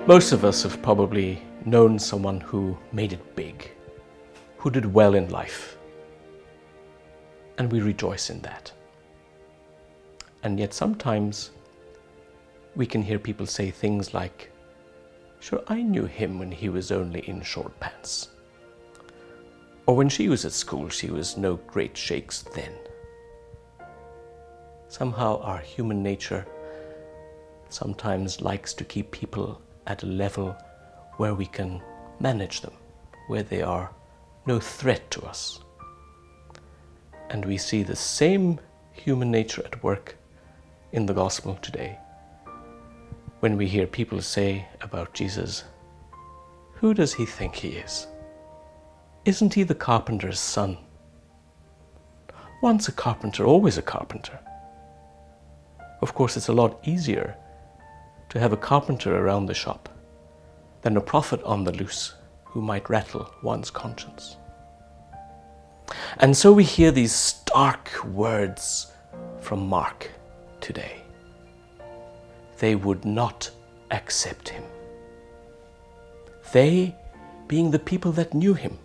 Most of us have probably known someone who made it big, who did well in life, and we rejoice in that. And yet sometimes we can hear people say things like, "Sure, I knew him when he was only in short pants." Or when she was at school, she was no great shakes then. Somehow our human nature sometimes likes to keep people at a level where we can manage them, where they are no threat to us. And we see the same human nature at work in the gospel today, when we hear people say about Jesus, "Who does he think he is? Isn't he the carpenter's son? Once a carpenter, always a carpenter." Of course, it's a lot easier to have a carpenter around the shop than a prophet on the loose who might rattle one's conscience. And so we hear these stark words from Mark today. They would not accept him. They being the people that knew him.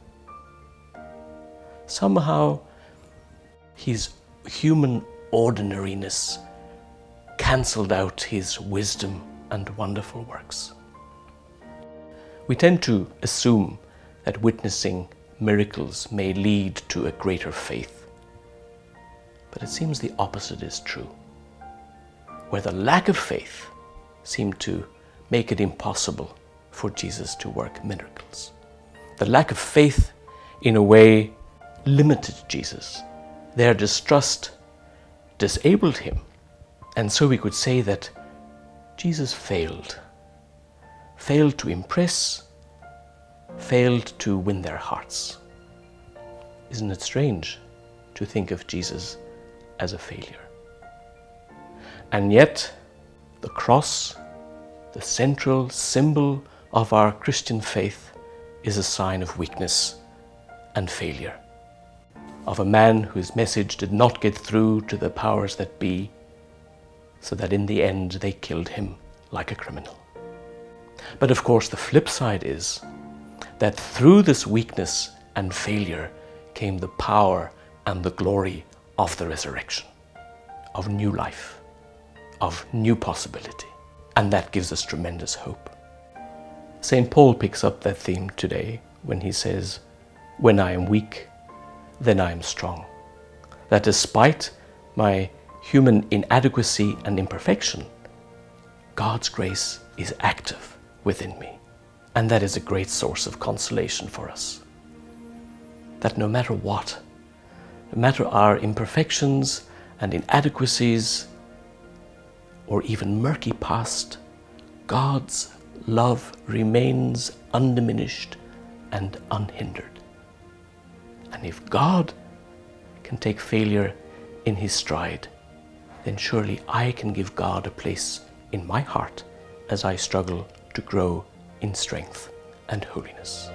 Somehow his human ordinariness cancelled out his wisdom and wonderful works. We tend to assume that witnessing miracles may lead to a greater faith. But it seems the opposite is true, where the lack of faith seemed to make it impossible for Jesus to work miracles. The lack of faith, in a way, limited Jesus. Their distrust disabled him. And so we could say that Jesus failed to impress, failed to win their hearts. Isn't it strange to think of Jesus as a failure? And yet, the cross, the central symbol of our Christian faith, is a sign of weakness and failure, of a man whose message did not get through to the powers that be, so that in the end they killed him like a criminal. But of course the flip side is that through this weakness and failure came the power and the glory of the resurrection, of new life, of new possibility. And that gives us tremendous hope. St. Paul picks up that theme today when he says, "When I am weak, then I am strong." That despite my human inadequacy and imperfection, God's grace is active within me. And that is a great source of consolation for us. That no matter what, no matter our imperfections and inadequacies, or even murky past, God's love remains undiminished and unhindered. And if God can take failure in his stride, then surely I can give God a place in my heart as I struggle to grow in strength and holiness.